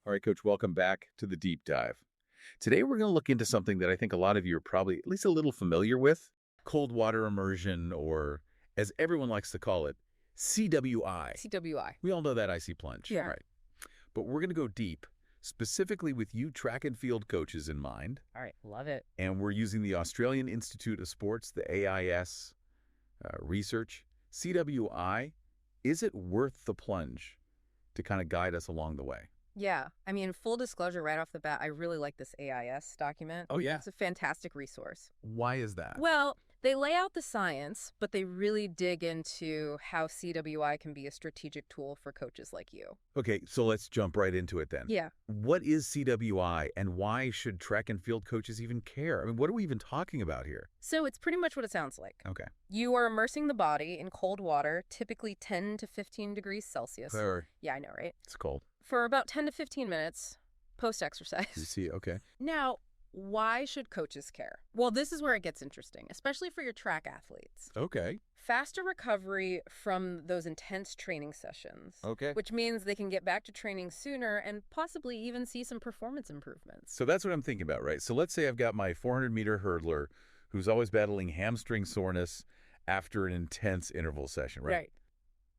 All right, Coach, welcome back to the deep dive. Today, we're going to look into something that I think a lot of you are probably at least a little familiar with: cold water immersion, or as everyone likes to call it, CWI. CWI. We all know that icy plunge. Yeah. Right. But we're going to go deep, specifically with you track and field coaches in mind. All right. Love it. And we're using the Australian Institute of Sports, the AIS research. CWI, is it worth the plunge to kind of guide us along the way? Yeah. I mean, full disclosure right off the bat, I really like this AIS document. Oh, yeah. It's a fantastic resource. Why is that? Well, they lay out the science, but they really dig into how CWI can be a strategic tool for coaches like you. Okay, so let's jump right into it then. Yeah. What is CWI, and why should track and field coaches even care? I mean, what are we even talking about here? So it's pretty much what it sounds like. Okay. You are immersing the body in cold water, typically 10 to 15 degrees Celsius. Yeah, I know, right? It's cold. For about 10 to 15 minutes post-exercise. You see, okay. Now, why should coaches care? Well, this is where it gets interesting, especially for your track athletes. Okay. Faster recovery from those intense training sessions. Okay. Which means they can get back to training sooner and possibly even see some performance improvements. So that's what I'm thinking about, right? So let's say I've got my 400-meter hurdler who's always battling hamstring soreness after an intense interval session, right? Right.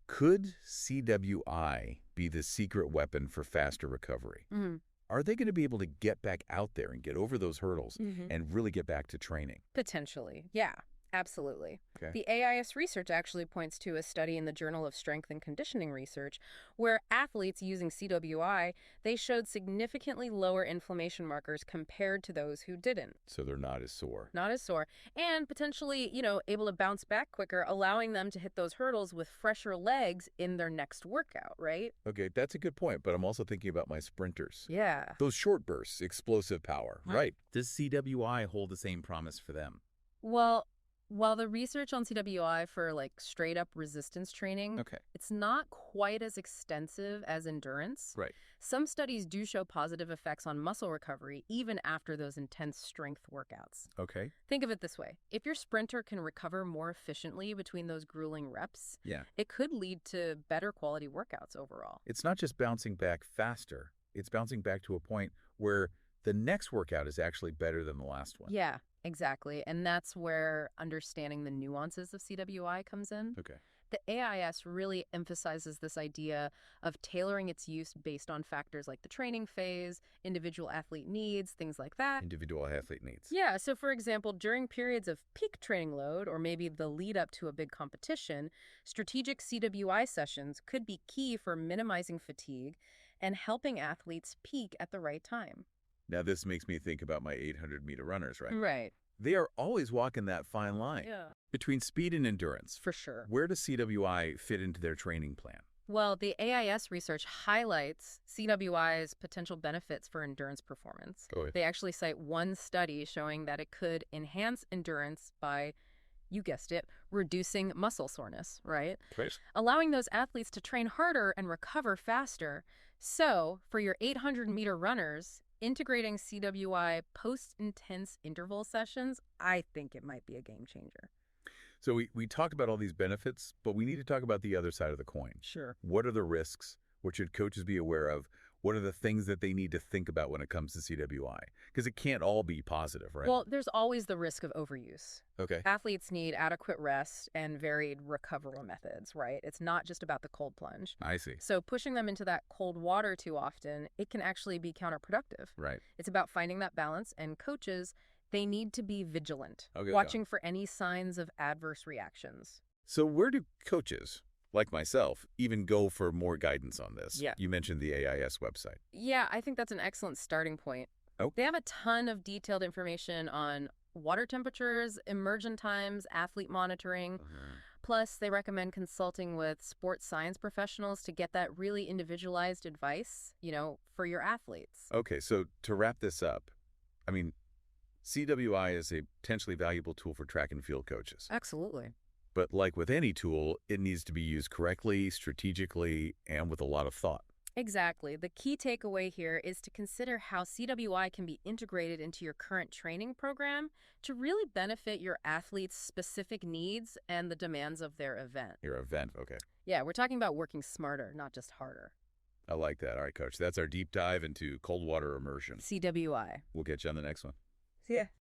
Could CWI be the secret weapon for faster recovery? Mm-hmm. Are they going to be able to get back out there and get over those hurdles and really get back to training? Potentially. Yeah, absolutely. Okay. The AIS research actually points to a study in the Journal of Strength and Conditioning Research where athletes using CWI, they showed significantly lower inflammation markers compared to those who didn't. So they're not as sore. Not as sore, and potentially, able to bounce back quicker, allowing them to hit those hurdles with fresher legs in their next workout, right? Okay, that's a good point, but I'm also thinking about my sprinters. Yeah. Those short bursts, explosive power. Right. Does CWI hold the same promise for them? Well, while the research on CWI for straight up resistance training, Okay. it's not quite as extensive as endurance. Right. Some studies do show positive effects on muscle recovery even after those intense strength workouts. Okay. Think of it this way. If your sprinter can recover more efficiently between those grueling reps, Yeah. it could lead to better quality workouts overall. It's not just bouncing back faster. It's bouncing back to a point where the next workout is actually better than the last one. Yeah, exactly. And that's where understanding the nuances of CWI comes in. Okay. The AIS really emphasizes this idea of tailoring its use based on factors like the training phase, individual athlete needs, things like that. Individual athlete needs. Yeah, so for example, during periods of peak training load or maybe the lead up to a big competition, strategic CWI sessions could be key for minimizing fatigue and helping athletes peak at the right time. Now, this makes me think about my 800-meter runners, right? Right. They are always walking that fine line between speed and endurance. For sure. Where does CWI fit into their training plan? Well, the AIS research highlights CWI's potential benefits for endurance performance. They actually cite one study showing that it could enhance endurance by, you guessed it, reducing muscle soreness, right? Right. Allowing those athletes to train harder and recover faster. So, for your 800-meter runners, integrating CWI post-intense interval sessions, I think it might be a game changer. So we talked about all these benefits, but we need to talk about the other side of the coin. Sure. What are the risks? What should coaches be aware of? What are the things that they need to think about when it comes to CWI? Because it can't all be positive, right? Well, there's always the risk of overuse. Okay. Athletes need adequate rest and varied recovery methods, right? It's not just about the cold plunge. I see. So pushing them into that cold water too often, it can actually be counterproductive. Right. It's about finding that balance, and coaches, they need to be vigilant, Okay, watching for any signs of adverse reactions. So where do coaches, like myself, even go for more guidance on this? Yeah. You mentioned the AIS website. Yeah, I think that's an excellent starting point. Oh. They have a ton of detailed information on water temperatures, immersion times, athlete monitoring. Plus, they recommend consulting with sports science professionals to get that really individualized advice, for your athletes. Okay, so to wrap this up, I mean, CWI is a potentially valuable tool for track and field coaches. Absolutely. But like with any tool, it needs to be used correctly, strategically, and with a lot of thought. Exactly. The key takeaway here is to consider how CWI can be integrated into your current training program to really benefit your athletes' specific needs and the demands of their event. Your event, okay. Yeah, we're talking about working smarter, not just harder. I like that. All right, Coach. That's our deep dive into cold water immersion. CWI. We'll get you on the next one. See ya.